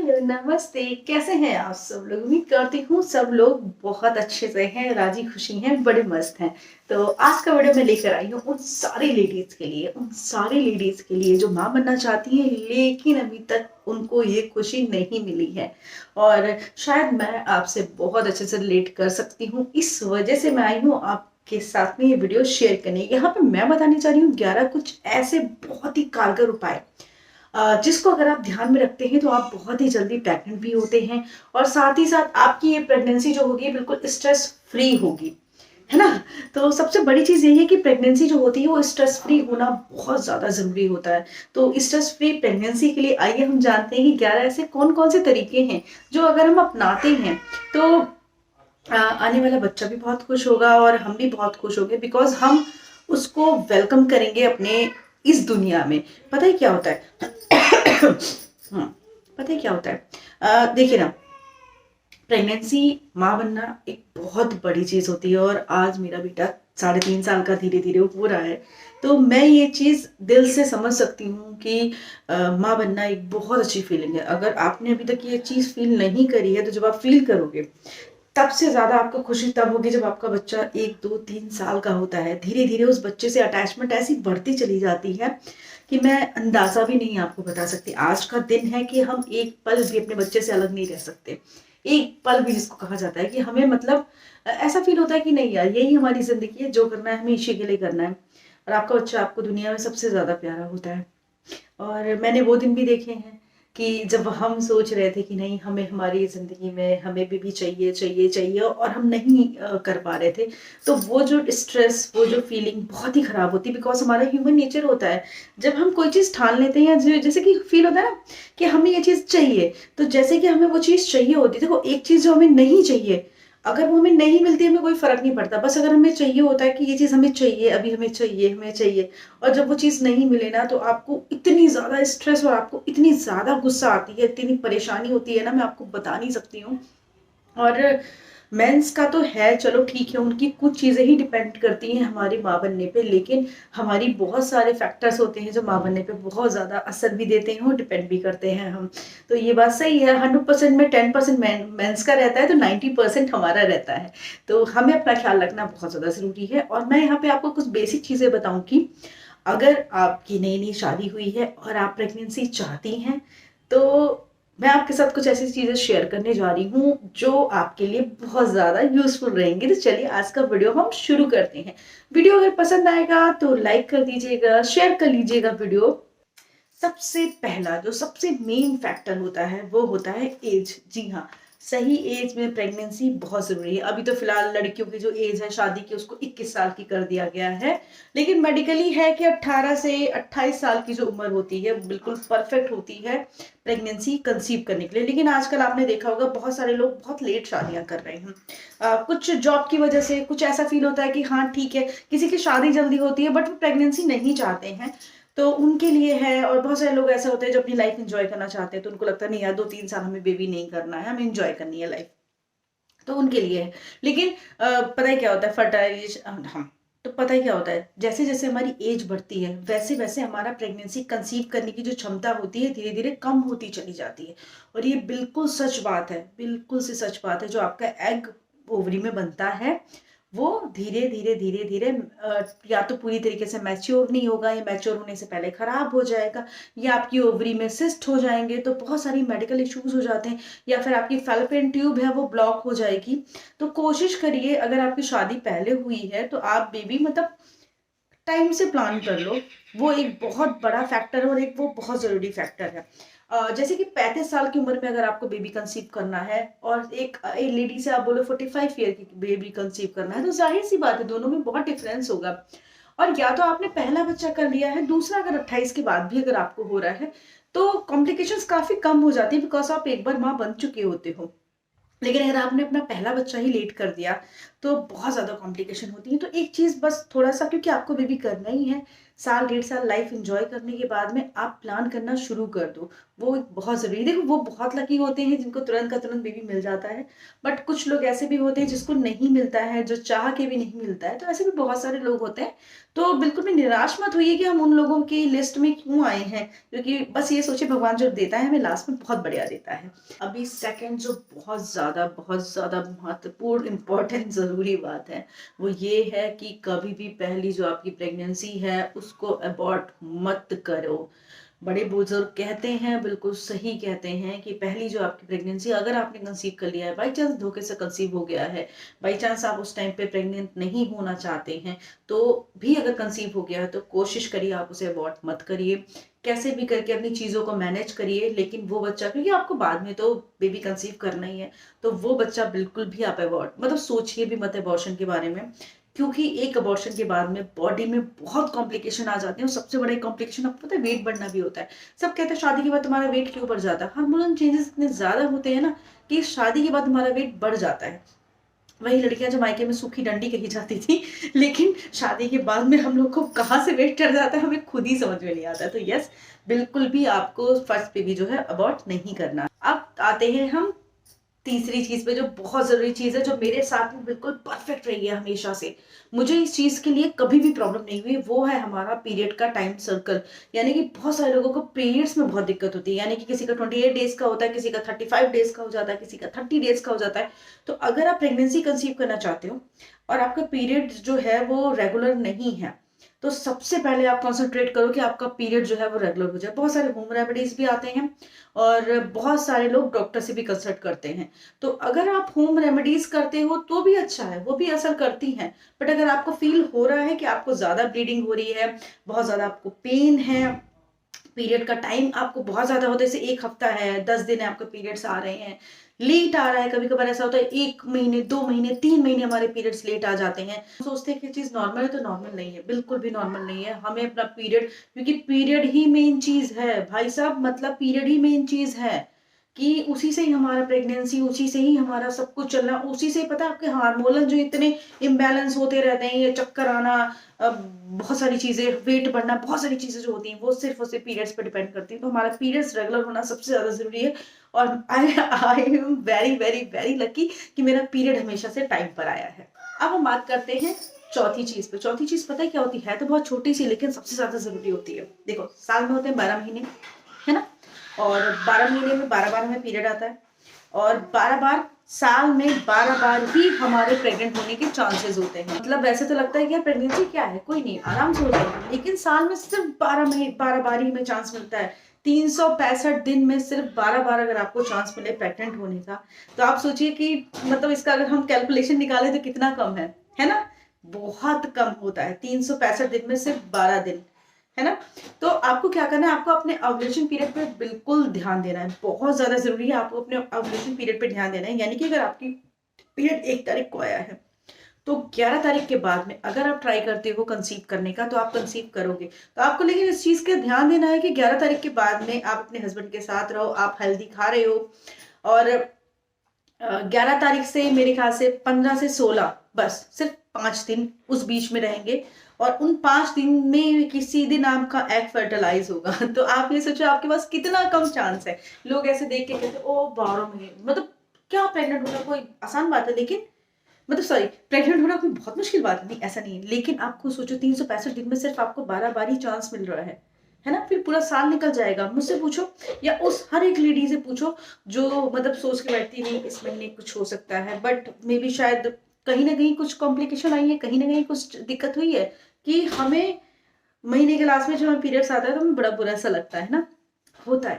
Hello, नमस्ते। कैसे हैं आप सब लोग? उम्मीद करती हूँ सब लोग बहुत अच्छे से हैं, राजी खुशी हैं, बड़े मस्त हैं। तो आज का वीडियो मैं लेकर आई हूँ उन सारी लेडीज के लिए जो माँ बनना चाहती हैं लेकिन अभी तक उनको ये खुशी नहीं मिली है। और शायद मैं आपसे बहुत अच्छे से रिलेट कर सकती हूँ, इस वजह से मैं आई हूँ आपके साथ में ये वीडियो शेयर करने। यहाँ पे मैं बताने जा रही हूँ 11 कुछ ऐसे बहुत ही कारगर उपाय, जिसको अगर आप ध्यान में रखते हैं तो आप बहुत ही जल्दी प्रेग्नेंट भी होते हैं। और साथ ही साथ आपकी ये प्रेगनेंसी जो होगी बिल्कुल स्ट्रेस फ्री होगी, है ना। तो सबसे बड़ी चीज यही है कि प्रेगनेंसी जो होती है वो स्ट्रेस फ्री होना बहुत ज्यादा जरूरी होता है। तो स्ट्रेस फ्री प्रेगनेंसी के लिए आइए हम जानते हैं कि 11 ऐसे कौन कौन से तरीके हैं जो अगर हम अपनाते हैं तो आने वाला बच्चा भी बहुत खुश होगा और हम भी बहुत खुश होंगे, बिकॉज हम उसको वेलकम करेंगे अपने इस दुनिया में। पता है क्या होता है? पता है क्या होता है? देखिए ना, प्रेगनेंसी, माँ बनना एक बहुत बड़ी चीज होती है। और आज मेरा बेटा 3.5 साल का धीरे धीरे हो रहा है, तो मैं ये चीज दिल से समझ सकती हूँ कि माँ बनना एक बहुत अच्छी फीलिंग है। अगर आपने अभी तक ये चीज फील नहीं करी है तो जब आप फील करोगे तब से ज्यादा आपको खुशी तब होगी जब आपका बच्चा 1 2 3 साल का होता है। धीरे धीरे उस बच्चे से अटैचमेंट ऐसी बढ़ती चली जाती है कि मैं अंदाजा भी नहीं आपको बता सकती। आज का दिन है कि हम एक पल भी अपने बच्चे से अलग नहीं रह सकते। एक पल भी, जिसको कहा जाता है कि हमें मतलब ऐसा फील होता है कि नहीं यार, यही हमारी जिंदगी है, जो करना है हमें इसी के लिए करना है। और आपका बच्चा आपको दुनिया में सबसे ज्यादा प्यारा होता है। और मैंने वो दिन भी देखे हैं कि जब हम सोच रहे थे कि नहीं, हमें हमारी ज़िंदगी में हमें भी चाहिए चाहिए चाहिए और हम नहीं कर पा रहे थे। तो वो जो स्ट्रेस, वो जो फीलिंग बहुत ही ख़राब होती है, बिकॉज हमारा ह्यूमन नेचर होता है। जब हम कोई चीज़ ठान लेते हैं या जैसे कि फील होता है ना कि हमें ये चीज़ चाहिए, तो जैसे कि हमें वो चीज़ चाहिए होती है। देखो, एक चीज़ जो हमें नहीं चाहिए, अगर वो हमें नहीं मिलती हमें कोई फर्क नहीं पड़ता। बस अगर हमें चाहिए होता है कि ये चीज़ हमें चाहिए, अभी हमें चाहिए, हमें चाहिए, और जब वो चीज़ नहीं मिले ना तो आपको इतनी ज़्यादा स्ट्रेस और आपको इतनी ज़्यादा गुस्सा आती है, इतनी परेशानी होती है ना, मैं आपको बता नहीं सकती हूँ। और मेंस का तो है, चलो ठीक है, उनकी कुछ चीज़ें ही डिपेंड करती हैं हमारी माँ बनने पे, लेकिन हमारी बहुत सारे फैक्टर्स होते हैं जो माँ बनने पे बहुत ज़्यादा असर भी देते हैं और डिपेंड भी करते हैं हम। तो ये बात सही है, 100% में 10% मेंस का रहता है तो 90% हमारा रहता है। तो हमें अपना ख्याल रखना बहुत ज़्यादा ज़रूरी है। और मैं यहाँ पे आपको कुछ बेसिक चीज़ें बताऊँ कि अगर आपकी नई नई शादी हुई है और आप प्रेगनेंसी चाहती हैं, तो मैं आपके साथ कुछ ऐसी चीजें शेयर करने जा रही हूँ जो आपके लिए बहुत ज्यादा यूजफुल रहेंगी। तो चलिए आज का वीडियो हम शुरू करते हैं। वीडियो अगर पसंद आएगा तो लाइक कर दीजिएगा, शेयर कर लीजिएगा वीडियो। सबसे पहला जो सबसे मेन फैक्टर होता है वो होता है एज। जी हाँ, सही एज में प्रेगनेंसी बहुत जरूरी है। अभी तो फिलहाल लड़कियों की जो एज है शादी की उसको 21 साल की कर दिया गया है, लेकिन मेडिकली है कि 18 से 28 साल की जो उम्र होती है वो बिल्कुल परफेक्ट होती है प्रेगनेंसी कंसीव करने के लिए। लेकिन आजकल आपने देखा होगा बहुत सारे लोग बहुत लेट शादियां कर रहे हैं। कुछ जॉब की वजह से कुछ ऐसा फील होता है कि हाँ ठीक है, किसी की शादी जल्दी होती है बट वो प्रेगनेंसी नहीं चाहते हैं, तो उनके लिए है। और बहुत सारे लोग ऐसे होते हैं जो अपनी लाइफ एंजॉय करना चाहते हैं, तो उनको लगता है नहीं यार, 2 3 साल हमें बेबी नहीं करना है, हमें एंजॉय करनी है लाइफ, तो उनके लिए है। लेकिन पता है क्या होता है, फर्टाइजेशन, हम तो पता ही क्या होता है, जैसे जैसे हमारी एज बढ़ती है वैसे वैसे हमारा प्रेगनेंसी कंसीव करने की जो क्षमता होती है धीरे धीरे कम होती चली जाती है। और ये बिल्कुल सच बात है, बिल्कुल सी सच बात है। जो आपका एग ओवरी में बनता है वो धीरे धीरे धीरे धीरे या तो पूरी तरीके से मैच्योर नहीं होगा, या मैच्योर होने से पहले खराब हो जाएगा, या आपकी ओवरी में सिस्ट हो जाएंगे, तो बहुत सारी मेडिकल इश्यूज हो जाते हैं, या फिर आपकी फैलोपियन ट्यूब है वो ब्लॉक हो जाएगी। तो कोशिश करिए, अगर आपकी शादी पहले हुई है तो आप बेबी मतलब टाइम से प्लान कर लो। वो एक बहुत बड़ा फैक्टर है और एक वो बहुत जरूरी फैक्टर है। जैसे कि 35 साल की उम्र में अगर आपको बेबी कंसीव करना है और एक लेडी से आप बोलो 45 ईयर की बेबी कंसीव करना है, तो जाहिर सी बात है दोनों में बहुत डिफरेंस होगा। और या तो आपने पहला बच्चा कर लिया है, दूसरा अगर 28 के बाद भी अगर आपको हो रहा है तो कॉम्प्लिकेशंस काफी कम हो जाती है, बिकॉज आप एक बार माँ बन चुके होते हो। लेकिन अगर आपने अपना पहला बच्चा ही लेट कर दिया तो बहुत ज्यादा कॉम्प्लिकेशन होती है। तो एक चीज बस थोड़ा सा, क्योंकि आपको बेबी करना ही है, साल 1.5 साल लाइफ एंजॉय करने के बाद में आप प्लान करना शुरू कर दो। वो एक बहुत ज़रूरी है। देखो वो बहुत लकी होते हैं जिनको तुरंत का तुरंत बेबी मिल जाता है, बट कुछ लोग ऐसे भी होते हैं जिसको नहीं मिलता है, जो चाह के भी नहीं मिलता है, तो ऐसे भी बहुत सारे लोग होते हैं। तो बिल्कुल भी निराश मत होइए कि हम उन लोगों की लिस्ट में क्यों आए हैं, क्योंकि बस ये सोचिए भगवान जो देता है हमें लास्ट में बहुत बढ़िया देता है। अभी सेकंड जो बहुत ज़्यादा महत्वपूर्ण इम्पोर्टेंट ज़रूरी बात है, वो ये है कि कभी भी पहली जो आपकी प्रेगनेंसी है उसको अबॉर्ट मत करो। बड़े बुजुर्ग कहते हैं, बिल्कुल सही कहते हैं कि पहली जो आपकी प्रेगनेंसी अगर आपने कंसीव कर लिया है, बाई चांस धोखे से कंसीव हो गया है, बाई चांस आप उस टाइम पे प्रेग्नेंट नहीं होना चाहते हैं, तो भी अगर कंसीव हो गया है तो कोशिश करिए आप उसे अबॉर्ट मत करिए। कैसे भी करके अपनी चीज़ों को मैनेज करिए, लेकिन वो बच्चा, क्योंकि आपको बाद में तो बेबी कंसीव करना ही है, तो वो बच्चा बिल्कुल भी आप अबॉर्ट मतलब सोचिए भी मत अबॉर्शन के बारे में, क्योंकि एक अबॉर्शन के बाद में बॉडी में बहुत कॉम्प्लिकेशन आ जाते हैं। और सबसे बड़ा कॉम्प्लिकेशन आपको पता है, वेट बढ़ना भी होता है। सब कहते हैं शादी के बाद तुम्हारा वेट क्यों बढ़ जाता है, हार्मोनल चेंजेस इतने ज्यादा होते हैं ना कि शादी के बाद हमारा वेट बढ़ जाता है। वही लड़कियां जो मायके में सूखी डंडी कही जाती थी, लेकिन शादी के बाद में हम लोग को कहाँ से वेट चढ़ जाता है हमें खुद ही समझ में नहीं आता है। तो यस, बिल्कुल भी आपको फर्स्ट बेबी जो है अबॉर्ट नहीं करना। अब आते हैं हम तीसरी चीज पे, जो बहुत जरूरी चीज है, जो मेरे साथ में बिल्कुल परफेक्ट रही है हमेशा से, मुझे इस चीज के लिए कभी भी प्रॉब्लम नहीं हुई, वो है हमारा पीरियड का टाइम सर्कल। यानी कि बहुत सारे लोगों को पीरियड्स में बहुत दिक्कत होती है, यानी कि किसी का 28 डेज का होता है, किसी का 35 डेज का हो जाता है, किसी का 30 डेज का हो जाता है। तो अगर आप प्रेगनेंसी कंसीव करना चाहते हो और आपका पीरियड जो है वो रेगुलर नहीं है, तो सबसे पहले आप कंसंट्रेट करो कि आपका पीरियड जो है वो रेगुलर हो जाए। बहुत सारे होम रेमेडीज भी आते हैं और बहुत सारे लोग डॉक्टर से भी कंसल्ट करते हैं। तो अगर आप होम रेमेडीज करते हो तो भी अच्छा है, वो भी असर करती हैं। बट अगर आपको फील हो रहा है कि आपको ज्यादा ब्लीडिंग हो रही है, बहुत ज्यादा आपको पेन है, पीरियड का टाइम आपको बहुत ज्यादा होता है, जैसे 1 हफ्ता है, 10 दिन है आपके पीरियड्स आ रहे हैं, लेट आ रहा है, कभी कभार ऐसा होता है 1 महीने, 2 महीने, 3 महीने हमारे पीरियड्स लेट आ जाते हैं, सोचते हैं कि चीज नॉर्मल है, तो नॉर्मल नहीं है, बिल्कुल भी नॉर्मल नहीं है। हमें अपना पीरियड, क्योंकि पीरियड ही मेन चीज है भाई साहब, मतलब पीरियड ही मेन चीज है कि उसी से ही हमारा प्रेगनेंसी, उसी से ही हमारा सब कुछ चलना, उसी से पता है आपके हार्मोनल जो इतने इम्बैलेंस होते रहते हैं, ये चक्कर आना, बहुत सारी चीजें, वेट बढ़ना, बहुत सारी चीजें जो होती हैं वो सिर्फ और सिर्फ पीरियड्स पर डिपेंड करती है। तो हमारा पीरियड्स रेगुलर होना सबसे ज्यादा जरूरी है। और I am very very very lucky कि मेरा पीरियड हमेशा से टाइम पर आया है। अब हम बात करते हैं चौथी चीज पे। चौथी चीज पता है क्या होती है, तो बहुत छोटी सी लेकिन सबसे ज्यादा जरूरी होती है। देखो, साल में होते हैं 12 महीने, है ना, और 12 महीने में 12 बार हमें पीरियड आता है, और 12 बार, साल में 12 बार ही हमारे प्रेग्नेंट होने के चांसेस होते हैं। मतलब वैसे तो लगता है कि यार प्रेगनेंसी क्या है, कोई नहीं, आराम से हो जाएगा, लेकिन साल में सिर्फ 12 बार ही हमें चांस मिलता है। 365 दिन में सिर्फ 12 बार अगर आपको चांस मिले प्रेग्नेंट होने का, तो आप सोचिए कि मतलब इसका अगर हम कैलकुलेशन निकालें तो कितना कम है ना, बहुत कम होता है। 365 दिन में सिर्फ 12 दिन, है ना। तो आपको क्या करना है, आपको अपने ओव्यूलेशन पीरियड पे बिल्कुल ध्यान देना है, बहुत ज्यादा जरूरी है आपको अपने ओव्यूलेशन पीरियड पे ध्यान देना है। यानी कि अगर आपकी पीरियड 1 तारीख को आया है, तो 11 तारीख के बाद में अगर आप ट्राई करते हो कंसीव करने का, तो आप कंसीव करोगे। तो आपको लेकिन इस चीज का ध्यान देना है कि 11 तारीख के बाद में आप अपने हस्बैंड के साथ रहो, आप हेल्दी खा रहे हो, और 11 तारीख से मेरे ख्याल से 15 से 16, बस सिर्फ 5 दिन उस बीच में रहेंगे, और उन 5 दिन में किसी दिन आपका एग फर्टिलाइज होगा। तो आप ये सोचो आपके पास कितना कम चांस है। लोग ऐसे देख के कहते ओ 12 महीने, मतलब क्या प्रेग्नेंट होना कोई आसान बात है, लेकिन मतलब सॉरी, प्रेग्नेंट होना कोई बहुत मुश्किल बात नहीं, ऐसा नहीं है, लेकिन आपको सोचो 365 दिन में सिर्फ आपको 12 बार ही चांस मिल रहा है ना, फिर पूरा साल निकल जाएगा। मुझसे पूछो या उस हर एक लेडी से पूछो जो मतलब सोच के बैठती नहीं इस महीने कुछ हो सकता है, बट मे बी शायद कहीं ना कहीं कुछ कॉम्प्लिकेशन आई है, कहीं ना कहीं कुछ दिक्कत हुई है कि हमें महीने के लास्ट में जब हमें पीरियड्स आता है तो हमें बड़ा बुरा सा लगता है ना। होता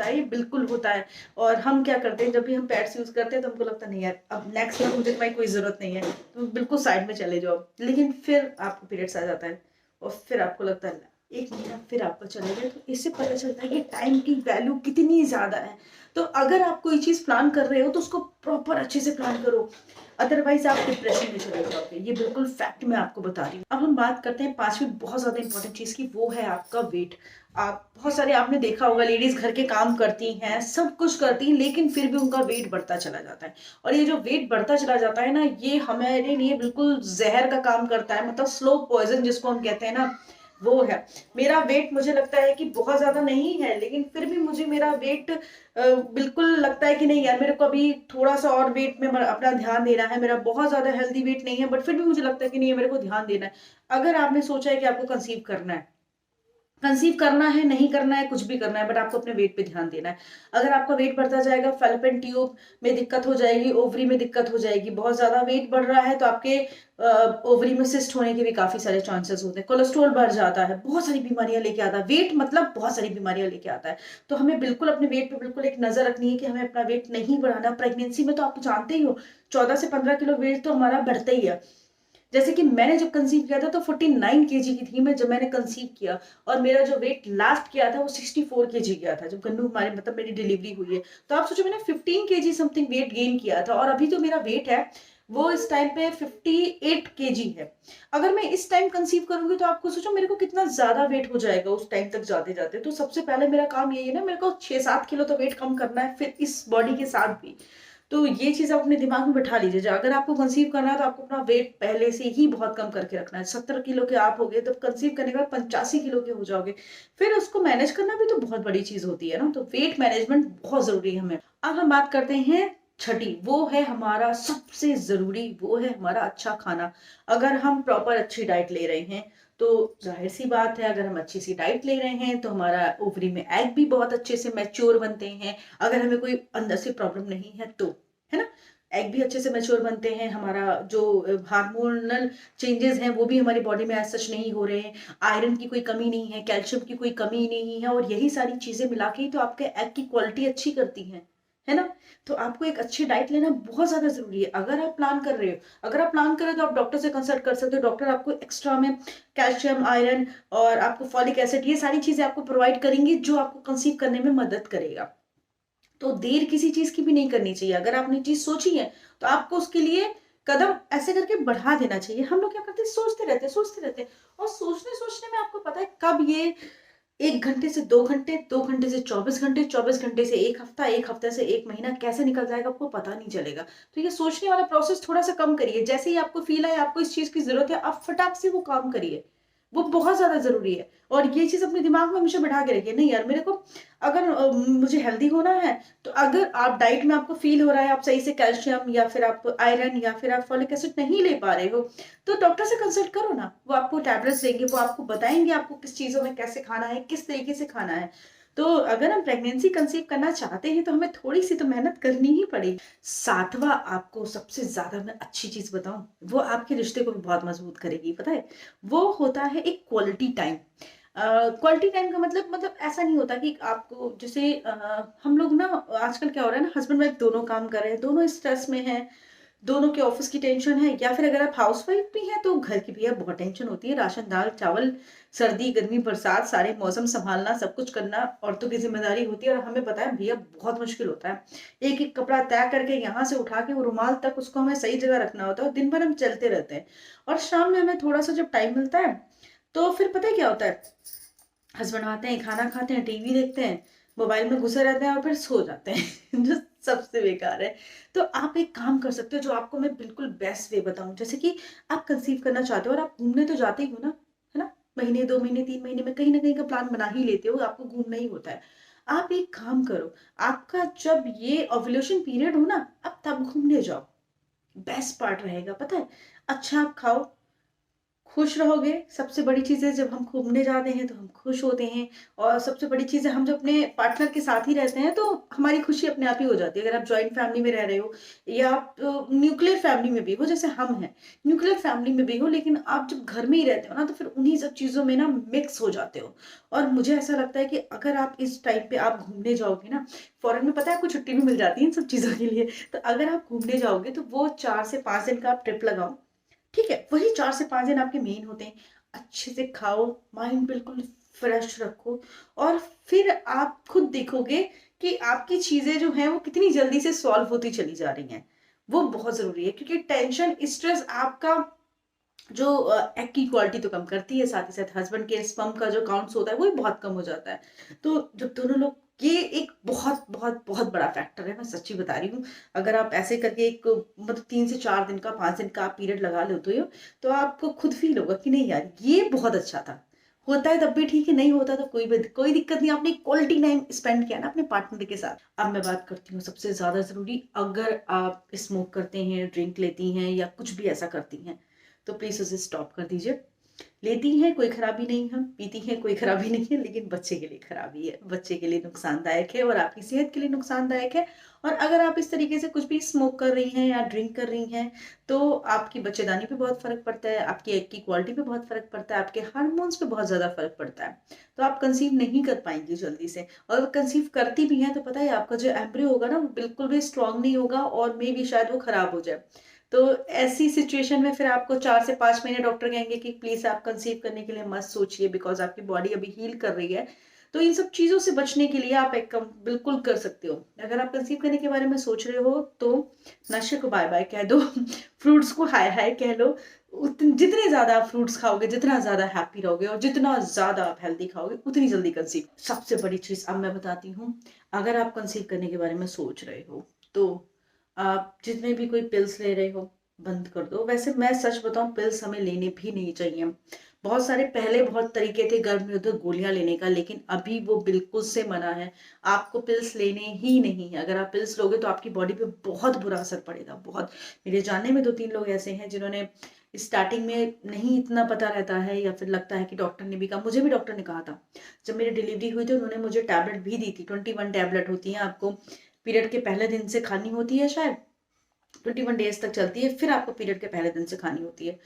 है ये बिल्कुल होता है। और हम क्या करते हैं, जब भी हम पैड्स यूज करते हैं तो हमको लगता नहीं यार अब नेक्स्ट मंथ मुझे तुम्हारी कोई जरूरत नहीं है, तो बिल्कुल साइड में चले जाओ, लेकिन फिर आपको पीरियड्स आ जाता है और फिर आपको लगता है 1 महीना फिर आपको चले गए। तो इससे पता चलता है कि टाइम की वैल्यू कितनी ज्यादा है। तो अगर आप कोई चीज प्लान कर रहे हो तो उसको प्रॉपर अच्छे से प्लान करो, अदरवाइज आप डिप्रेशन में चले जाओगे, ये बिल्कुल फैक्ट मैं आपको बता रही हूँ। अब हम बात करते हैं पांचवी बहुत ज्यादा इंपॉर्टेंट चीज की, वो है आपका वेट। आप बहुत सारे आपने देखा होगा, लेडीज घर के काम करती हैं, सब कुछ करती हैं, लेकिन फिर भी उनका वेट बढ़ता चला जाता है। और ये जो वेट बढ़ता चला जाता है ना, ये हमारे लिए बिल्कुल जहर का काम करता है, मतलब स्लो पॉइजन जिसको हम कहते हैं ना, वो है। मेरा वेट मुझे लगता है कि बहुत ज़्यादा नहीं है, लेकिन फिर भी मुझे मेरा वेट बिल्कुल लगता है कि नहीं यार, मेरे को अभी थोड़ा-सा और वेट में अपना ध्यान देना है। मेरा बहुत ज़्यादा हेल्दी वेट नहीं है, बट फिर भी मुझे लगता है कि नहीं, मेरे को ध्यान देना है। अगर आपने सोचा है कि आपको कंसीव करना है, नहीं करना है, कुछ भी करना है, बट आपको अपने वेट पे ध्यान देना है। अगर आपका वेट बढ़ता जाएगा, फैलोपियन ट्यूब में दिक्कत हो जाएगी, ओवरी में दिक्कत हो जाएगी। बहुत ज़्यादा वेट बढ़ रहा है तो आपके ओवरी में सिस्ट होने के भी काफ़ी सारे चांसेस होते हैं। कोलेस्ट्रॉल बढ़ जाता है, बहुत सारी बीमारियाँ लेके आता है। वेट मतलब बहुत सारी बीमारियाँ लेके आता है। तो हमें बिल्कुल अपने वेट पे बिल्कुल एक नज़र रखनी है कि हमें अपना वेट नहीं बढ़ाना। प्रेगनेंसी में तो आप जानते ही हो, 14 से 15 किलो वेट तो हमारा बढ़ता ही है। जैसे कि मैंने जब कंसीव किया था तो 49 केजी की थी मैं जब मैंने कंसीव किया, और मेरा जो वेट लास्ट किया था वो 64 केजी गया था जब गन्नू हमारे मतलब मेरी डिलीवरी हुई है। तो आप सोचो, मैंने 15 केजी समथिंग वेट गेन किया था, और अभी जो मेरा वेट है वो इस टाइम पे 58 केजी है। अगर मैं इस टाइम कंसीव करूंगी तो आपको सोचो मेरे को कितना ज्यादा वेट हो जाएगा उस टाइम तक जाते जाते। तो सबसे पहले मेरा काम यही है ना, मेरे को 6-7 किलो तो वेट कम करना है, फिर इस बॉडी के साथ भी। तो ये चीज़ आप अपने दिमाग में बैठा लीजिए। अगर आपको कंसीव करना है तो आपको अपना वेट पहले से ही बहुत कम करके रखना है। 70 किलो के आप हो गए तो कंसीव करने के बाद 85 किलो के हो जाओगे। फिर उसको मैनेज करना भी तो बहुत बड़ी चीज़ होती है ना, तो वेट मैनेजमेंट बहुत ज़रूरी है हमें। अब हम बात करते हैं छठी, वो है हमारा सबसे ज़रूरी, वो है हमारा अच्छा खाना। अगर हम प्रॉपर अच्छी डाइट ले रहे हैं तो जाहिर सी बात है, अगर हम अच्छी सी डाइट ले रहे हैं तो हमारा ओवरी में एग भी बहुत अच्छे से मैच्योर बनते हैं। अगर हमें कोई अंदर से प्रॉब्लम नहीं है तो, है ना, एग भी अच्छे से मैच्योर बनते हैं। हमारा जो हार्मोनल चेंजेस हैं वो भी हमारी बॉडी में ऐसा सच नहीं हो रहे हैं। आयरन की कोई कमी नहीं है, कैल्शियम की कोई कमी नहीं है, और यही सारी चीजें मिला के ही तो आपके एग की क्वालिटी अच्छी करती हैं, है ना। तो आपको एक अच्छी डाइट लेना बहुत ज्यादा जरूरी है। अगर आप प्लान कर रहे हो, अगर आप प्लान कर रहे हो तो आप डॉक्टर से कंसल्ट कर सकते हो। डॉक्टर आपको एक्स्ट्रा में कैल्शियम, आयरन और आपको फॉलिक एसिड, ये सारी चीजें आपको प्रोवाइड करेंगी जो आपको कंसीव करने में मदद करेगा। तो देर किसी चीज की भी नहीं करनी चाहिए। अगर आपने चीज सोची है तो आपको उसके लिए कदम ऐसे करके बढ़ा देना चाहिए। हम लोग क्या करते हैं, सोचते रहते हैं, और सोचने सोचने में आपको पता है कब ये 1 घंटे से 2 घंटे, 2 घंटे से 24 घंटे, 24 घंटे से 1 हफ्ता, 1 हफ्ते से 1 महीना कैसे निकल जाएगा आपको पता नहीं चलेगा। तो ये सोचने वाला प्रोसेस थोड़ा सा कम करिए। जैसे ही आपको फील आए आपको इस चीज की जरूरत है, आप फटाक से वो काम करिए। वो बहुत ज्यादा जरूरी है। और ये चीज अपने दिमाग में हमेशा बैठा के रखिए, नहीं यार मेरे को अगर मुझे हेल्दी होना है, तो अगर आप डाइट में आपको फील हो रहा है आप सही से कैल्शियम या फिर आप आयरन या फिर आप फॉलिक एसिड नहीं ले पा रहे हो, तो डॉक्टर से कंसल्ट करो ना। वो आपको टैबलेट्स देंगे, वो आपको बताएंगे आपको किस चीजों में कैसे खाना है, किस तरीके से खाना है। तो अगर हम प्रेगनेंसी कंसीव करना चाहते हैं तो हमें थोड़ी सी तो मेहनत करनी ही पड़ेगी। सातवां, आपको सबसे ज्यादा मैं अच्छी चीज बताऊं, वो आपके रिश्ते को भी बहुत मजबूत करेगी, पता है। वो होता है एक क्वालिटी टाइम। क्वालिटी टाइम का मतलब ऐसा नहीं होता कि आपको जैसे हम लोग ना, आजकल क्या हो रहा है ना, हस्बैंड वाइफ दोनों काम कर रहे हैं, दोनों स्ट्रेस में हैं, दोनों के ऑफिस की टेंशन है, या फिर अगर आप हाउस वाइफ भी हैं तो घर की भैया बहुत टेंशन होती है। राशन, दाल, चावल, सर्दी, गर्मी, बरसात, सारे मौसम संभालना, सब कुछ करना औरतों की जिम्मेदारी होती है। और हमें पता है भैया बहुत मुश्किल होता है। एक एक कपड़ा तय करके यहाँ से उठा के वो रुमाल तक उसको हमें सही जगह रखना होता है, और दिन भर हम चलते रहते हैं। और शाम में हमें थोड़ा सा जब टाइम मिलता है तो फिर पता है क्या होता है, हस्बैंड आते हैं, खाना खाते हैं, टीवी देखते हैं, मोबाइल में घुसे रहते हैं और फिर सो जाते हैं जो सबसे बेकार है। तो आप एक काम कर सकते हो, जो आपको मैं बिल्कुल बेस्ट वे बताऊं। जैसे कि आप कंसीव करना चाहते हो और आप घूमने तो जाते ही हो ना, है ना, महीने, 2 महीने, 3 महीने में कहीं ना कहीं का प्लान बना ही लेते हो, आपको घूमना ही होता है। आप एक काम करो, आपका जब ये ओव्यूलेशन पीरियड हो ना, आप तब घूमने जाओ। बेस्ट पार्ट रहेगा, पता है। अच्छा आप खाओ, खुश रहोगे। सबसे बड़ी चीज़ है जब हम घूमने जाते हैं तो हम खुश होते हैं। और सबसे बड़ी चीज़ है, हम जब अपने पार्टनर के साथ ही रहते हैं तो हमारी खुशी अपने आप ही हो जाती है। अगर आप जॉइंट फैमिली में रह रहे हो या आप न्यूक्लियर फैमिली में भी हो, जैसे हम हैं, न्यूक्लियर फैमिली में भी हो, लेकिन आप जब घर में ही रहते हो ना तो फिर उन्हीं सब चीज़ों में ना मिक्स हो जाते हो। और मुझे ऐसा लगता है कि अगर आप इस टाइम पे आप घूमने जाओगे ना, फॉरेन में पता है आपको छुट्टी भी मिल जाती है इन सब चीज़ों के लिए। तो अगर आप घूमने जाओगे तो वो 4 से 5 दिन का आप ट्रिप लगाओ, ठीक है। वही 4 से 5 दिन आपके मेन होते हैं। अच्छे से खाओ, माइंड बिल्कुल फ्रेश रखो, और फिर आप खुद देखोगे कि आपकी चीजें जो हैं वो कितनी जल्दी से सॉल्व होती चली जा रही हैं। वो बहुत जरूरी है, क्योंकि टेंशन, स्ट्रेस आपका जो एग की क्वालिटी तो कम करती है, साथ ही साथ हस्बैंड के स्पर्म का जो काउंट्स होता है वो भी बहुत कम हो जाता है। तो जब दोनों लोग, ये एक बहुत बहुत बहुत बड़ा फैक्टर है, मैं सच्ची बता रही हूँ। अगर आप ऐसे करके एक मतलब 3 से 4 दिन का, 5 दिन का आप पीरियड लगा लेते हो तो आपको खुद फील होगा कि नहीं यार ये बहुत अच्छा था। होता है तब भी ठीक है, नहीं होता तो कोई दिक्कत नहीं, आपने क्वालिटी टाइम स्पेंड किया ना अपने पार्टनर के साथ। अब मैं बात करती हूँ सबसे ज़्यादा ज़रूरी, अगर आप स्मोक करते हैं, ड्रिंक लेती हैं या कुछ भी ऐसा करती हैं, तो प्लीज़ उसे स्टॉप कर दीजिए। लेती हैं कोई खराबी नहीं है, पीती हैं कोई खराबी नहीं है, लेकिन बच्चे के लिए खराबी है, बच्चे के लिए नुकसानदायक है और आपकी सेहत के लिए नुकसानदायक है। और अगर आप इस तरीके से कुछ भी स्मोक कर रही हैं या ड्रिंक कर रही हैं, तो आपकी बच्चेदानी पे बहुत फ़र्क पड़ता है, आपकी एग की क्वालिटी पे बहुत फ़र्क पड़ता है, आपके हार्मोन्स पे बहुत ज़्यादा फ़र्क पड़ता है। तो आप कंसीव नहीं कर पाएँगी जल्दी से, और कंसीव करती भी हैं तो पता है आपका जो एम्ब्रियो होगा ना, वो बिल्कुल भी स्ट्रॉन्ग नहीं होगा और मे बी शायद वो खराब हो जाए। तो ऐसी सिचुएशन में फिर आपको 4 से 5 महीने डॉक्टर कहेंगे कि प्लीज़ आप कंसीव करने के लिए मत सोचिए, बिकॉज़ आपकी बॉडी अभी हील कर रही है। तो इन सब चीज़ों से बचने के लिए आप एक कम बिल्कुल कर सकते हो। अगर आप कंसीव करने के बारे में सोच रहे हो तो नशे को बाय-बाय कह दो, फ्रूट्स को हाय-हाय कह लो। जितने ज़्यादा आप फ्रूट्स खाओगे, जितना ज़्यादा हैप्पी रहोगे और जितना ज़्यादा आप हेल्दी खाओगे, उतनी जल्दी कंसीव। सबसे बड़ी चीज़ अब मैं बताती हूँ, अगर आप कंसीव करने के बारे में सोच रहे हो, तो आप जितने भी कोई पिल्स ले रहे हो, बंद कर दो। वैसे मैं सच बताऊँ, पिल्स हमें लेने भी नहीं चाहिए। बहुत सारे पहले बहुत तरीके थे गर्भ निरोधक गोलियाँ लेने का, लेकिन अभी वो बिल्कुल से मना है। आपको पिल्स लेने ही नहीं है। अगर आप पिल्स लोगे तो आपकी बॉडी पे बहुत बुरा असर पड़ेगा, बहुत। मेरे जानने में 2-3 लोग ऐसे हैं जिन्होंने स्टार्टिंग में नहीं इतना पता रहता है, या फिर लगता है कि डॉक्टर ने भी कहा, मुझे भी डॉक्टर ने कहा था। जब मेरी डिलीवरी हुई थी उन्होंने मुझे टैबलेट भी दी थी, 21 टैबलेट होती हैं, आपको पीरियड के पहले दिन से खानी होती है शायद, 21 डेज तक चलती है, फिर आपको पीरियड के पहले दिन से खानी होती है।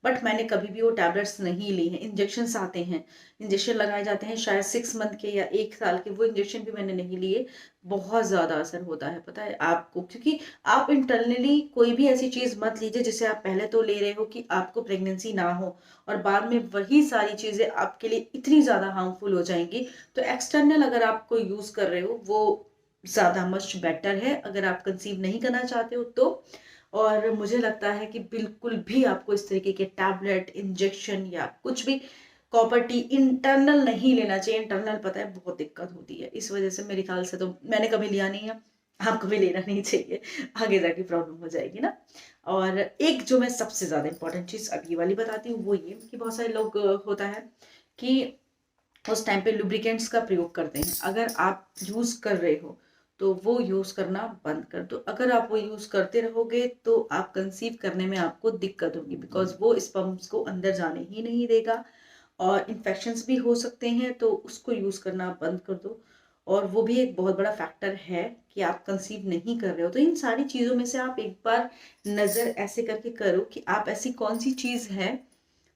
बट मैंने कभी भी वो टैबलेट्स नहीं ली हैं। इंजेक्शंस आते हैं, इंजेक्शन लगाए जाते हैं शायद 6 मंथ के या 1 साल के, वो इंजेक्शन भी मैंने नहीं लिए। बहुत ज़्यादा असर होता है पता है आपको, क्योंकि आप इंटरनली कोई भी ऐसी चीज़ मत लीजिए जिसे आप पहले तो ले रहे हो कि आपको प्रेगनेंसी ना हो, और बाद में वही सारी चीज़ें आपके लिए इतनी ज़्यादा हार्मफुल हो जाएँगी। तो एक्सटर्नल अगर आप कोई यूज़ कर रहे हो, वो ज़्यादा मच बेटर है अगर आप कंसीव नहीं करना चाहते हो तो। और मुझे लगता है कि बिल्कुल भी आपको इस तरीके के टैबलेट, इंजेक्शन या कुछ भी कॉपर टी इंटरनल नहीं लेना चाहिए। इंटरनल पता है बहुत दिक्कत होती है, इस वजह से मेरे ख्याल से तो मैंने कभी लिया नहीं है, आपको भी लेना नहीं चाहिए, आगे जाके प्रॉब्लम हो जाएगी ना। और एक जो मैं सबसे ज़्यादा इंपॉर्टेंट चीज़ अब ये वाली बताती हूँ, वो ये कि बहुत सारे लोग होता है कि उस टाइम पे लुब्रिकेंट्स का प्रयोग करते हैं। अगर आप यूज़ कर रहे हो तो वो यूज़ करना बंद कर दो। अगर आप वो यूज़ करते रहोगे तो आप कंसीव करने में आपको दिक्कत होगी, बिकॉज़ वो स्पर्म्स को अंदर जाने ही नहीं देगा और इन्फेक्शंस भी हो सकते हैं, तो उसको यूज़ करना बंद कर दो। और वो भी एक बहुत बड़ा फैक्टर है कि आप कंसीव नहीं कर रहे हो। तो इन सारी चीज़ों में से आप एक बार नज़र ऐसे करके करो कि आप ऐसी कौन-सी चीज़ है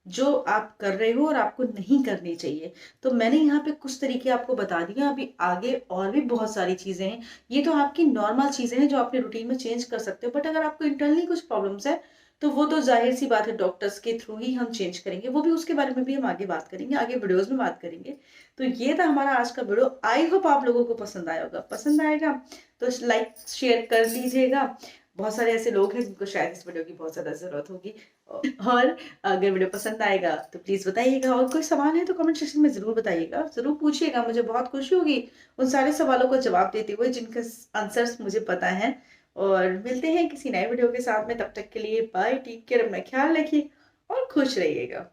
जो आप कर रहे हो और आपको नहीं करनी चाहिए। तो मैंने यहाँ पे कुछ तरीके आपको बता दिए, अभी आगे और भी बहुत सारी चीज़ें हैं। ये तो आपकी नॉर्मल चीज़ें हैं जो अपने रूटीन में चेंज कर सकते हो, बट अगर आपको इंटरनली कुछ प्रॉब्लम्स है, तो वो तो ज़ाहिर-सी बात है डॉक्टर्स के थ्रू ही हम चेंज करेंगे। वो भी, उसके बारे में भी हम आगे बात करेंगे, आगे वीडियोज़ में बात करेंगे। तो ये था हमारा आज का वीडियो। आई होप आप लोगों को पसंद आया होगा। पसंद आएगा तो लाइक, शेयर कर दीजिएगा। बहुत सारे ऐसे लोग हैं जिनको शायद इस वीडियो की बहुत ज़्यादा ज़रूरत होगी। और अगर वीडियो पसंद आएगा तो प्लीज़ बताइएगा, और कोई सवाल है तो कमेंट सेक्शन में ज़रूर बताइएगा, ज़रूर पूछिएगा, मुझे बहुत खुशी होगी उन सारे सवालों को जवाब देते हुए जिनके आंसर्स मुझे पता हैं। और मिलते हैं किसी नए वीडियो के साथ में, तब तक के लिए बाय, टेक केयर, अपना ख्याल रखिए और खुश रहिएगा।